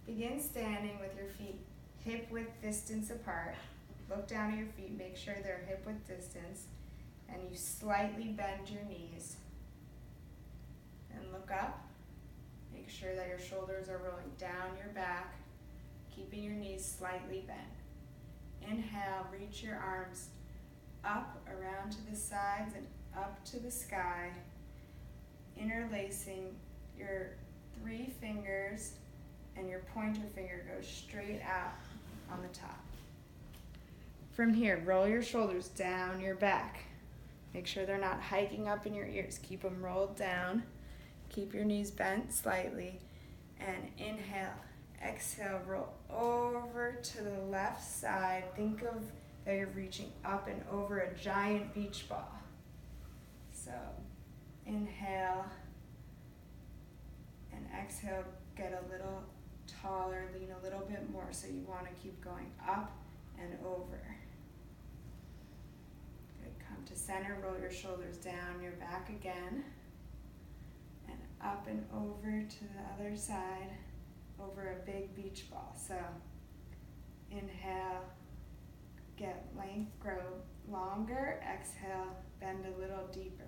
Begin standing with your feet hip width distance apart. Look down at your feet, make sure they're hip width distance, and you slightly bend your knees. And look up. Make sure that your shoulders are rolling down your back, keeping your knees slightly bent. Inhale, reach your arms up around to the sides and up to the sky, interlacing your 3 fingers, and your pointer finger goes straight out on the top. From here, roll your shoulders down your back. Make sure they're not hiking up in your ears. Keep them rolled down. Keep your knees bent slightly. And inhale, exhale, roll over to the left side. Think of that you're reaching up and over a giant beach ball. So inhale and exhale, get a little taller, lean a little bit more, so you want to keep going up and over. Good, come to center, roll your shoulders down your back again, and up and over to the other side, over a big beach ball. So inhale, get length, grow longer, exhale, bend a little deeper.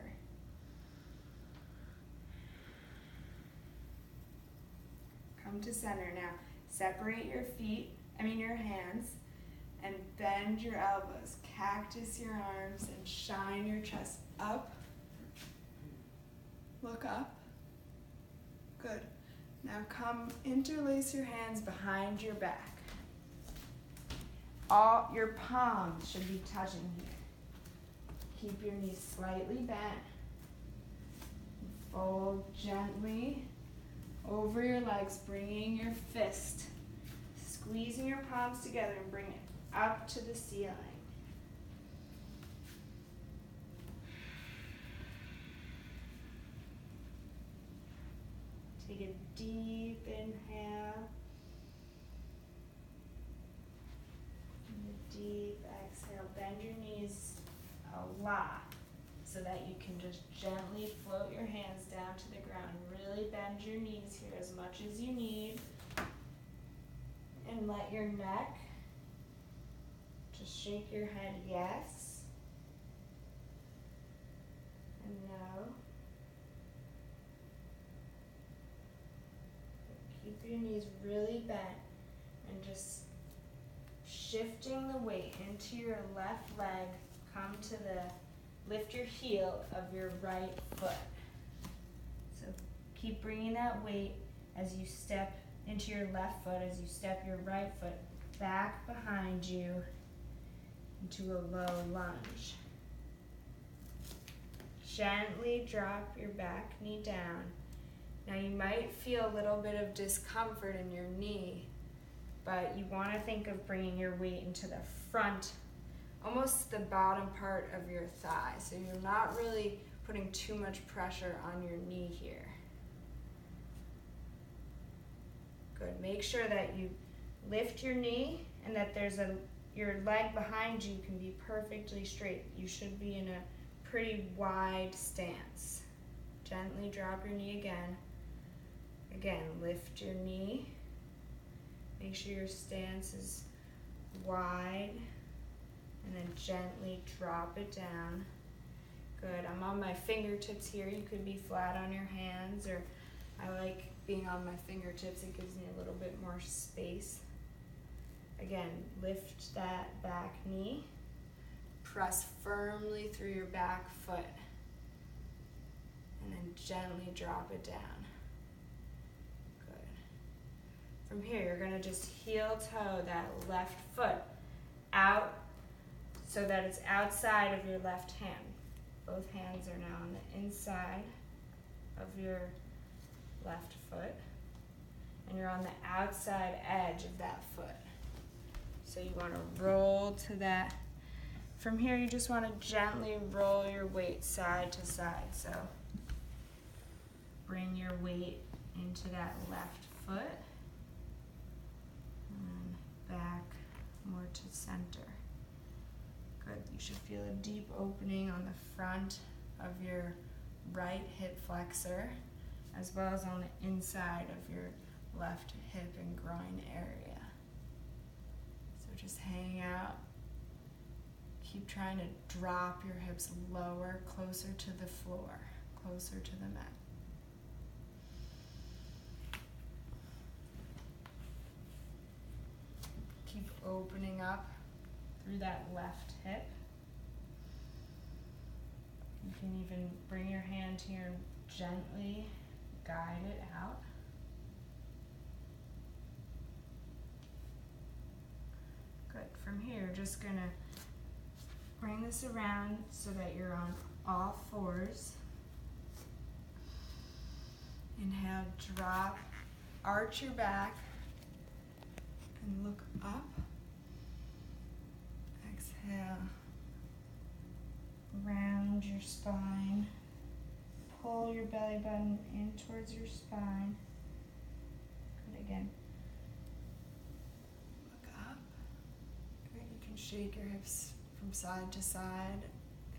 Come to center now. Separate your hands, and bend your elbows. Cactus your arms and shine your chest up. Look up. Good. Now come interlace your hands behind your back. All your palms should be touching here. Keep your knees slightly bent. Fold gently over your legs, bringing your fist, squeezing your palms together and bring it up to the ceiling. Take a deep inhale and a deep exhale. Bend your knees a lot so that you can just gently float your hands down to the ground. Really bend your knees here as much as you need. And let your neck just shake your head yes and no. Keep your knees really bent and just shifting the weight into your left leg. Come to lift your heel of your right foot. So keep bringing that weight as you step into your left foot, as you step your right foot back behind you into a low lunge. Gently drop your back knee down. Now you might feel a little bit of discomfort in your knee, but you want to think of bringing your weight into the front, almost the bottom part of your thigh. So you're not really putting too much pressure on your knee here. Good. Make sure that you lift your knee and that your leg behind you can be perfectly straight. You should be in a pretty wide stance. Gently drop your knee again. Again, lift your knee. Make sure your stance is wide. And then gently drop it down. Good. I'm on my fingertips here. You could be flat on your hands, or I like being on my fingertips. It gives me a little bit more space. Again, lift that back knee. Press firmly through your back foot. And then gently drop it down. Good. From here, you're going to just heel toe that left foot out so that it's outside of your left hand. Both hands are now on the inside of your left foot, and you're on the outside edge of that foot. So you want to roll to that. From here, you just want to gently roll your weight side to side. So bring your weight into that left foot, and back more to center. Good. You should feel a deep opening on the front of your right hip flexor, as well as on the inside of your left hip and groin area. So just hang out. Keep trying to drop your hips lower, closer to the floor, closer to the mat. Keep opening up through that left hip. You can even bring your hand here and gently guide it out. Good. From here, just gonna bring this around so that you're on all fours. Inhale, drop, arch your back, and look up. Exhale, round your spine. Pull your belly button in towards your spine. Good, again. Look up. Great. You can shake your hips from side to side.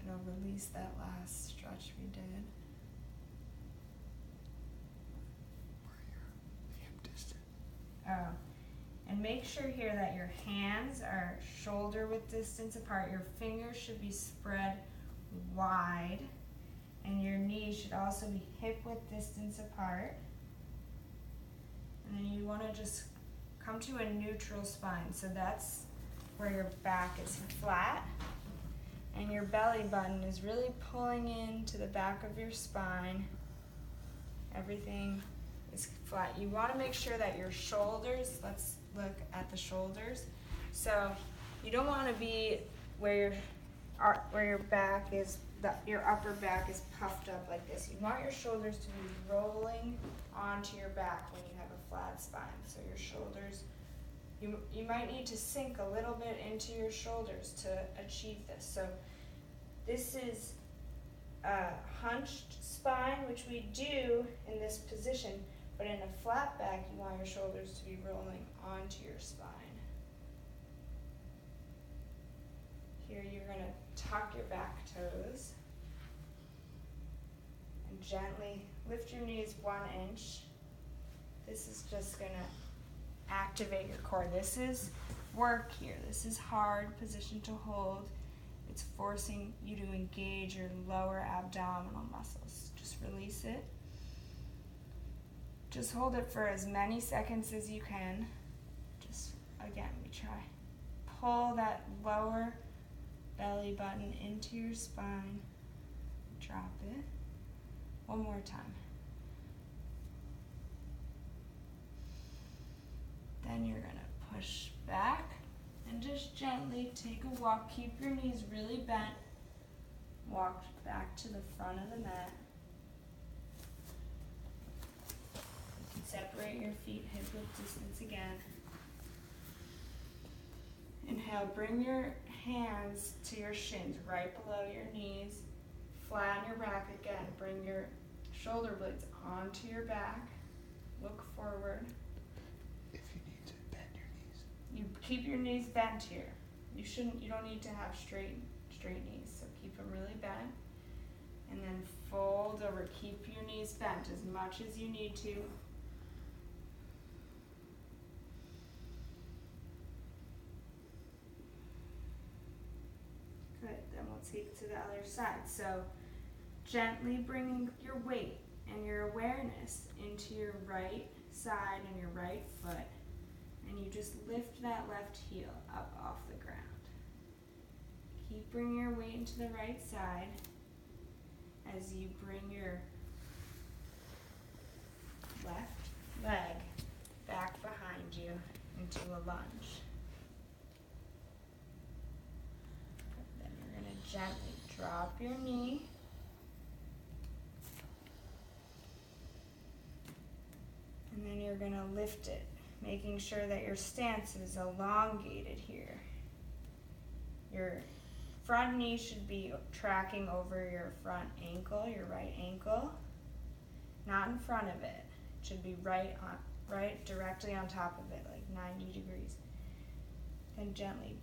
It'll release that last stretch we did. Oh, and make sure here that your hands are shoulder width distance apart. Your fingers should be spread wide, and your knees should also be hip width distance apart. And then you want to just come to a neutral spine. So that's where your back is flat, and your belly button is really pulling into the back of your spine. Everything is flat. You want to make sure that your shoulders, let's look at the shoulders. So you don't want to be where your back is, your upper back is puffed up like this. You want your shoulders to be rolling onto your back when you have a flat spine. So your shoulders, you might need to sink a little bit into your shoulders to achieve this. So this is a hunched spine, which we do in this position. But in a flat back, you want your shoulders to be rolling onto your spine. Here you're going to tuck your back toes and gently lift your knees 1 inch. This is just going to activate your core. This is work here. This is hard position to hold. It's forcing you to engage your lower abdominal muscles. Just release it. Just hold it for as many seconds as you can. Just, again, we try. Pull that lower belly button into your spine. Drop it. One more time. Then you're going to push back and just gently take a walk. Keep your knees really bent. Walk back to the front of the mat. Separate your feet hip width distance again. Inhale, bring your hands to your shins, right below your knees. Flatten your back again. Bring your shoulder blades onto your back. Look forward. If you need to bend your knees. You keep your knees bent here. You don't need to have straight knees, so keep them really bent. And then fold over. Keep your knees bent as much as you need to. Good, then we'll take to the other side. So gently bringing your weight and your awareness into your right side and your right foot. And you just lift that left heel up off the ground. Keep bringing your weight into the right side as you bring your left leg back behind you into a lunge. Then you're going to gently drop your knee. And then you're going to lift it, making sure that your stance is elongated here. Your front knee should be tracking over your front ankle, your right ankle, not in front of it. It should be right directly on top of it, like 90 degrees. Then gently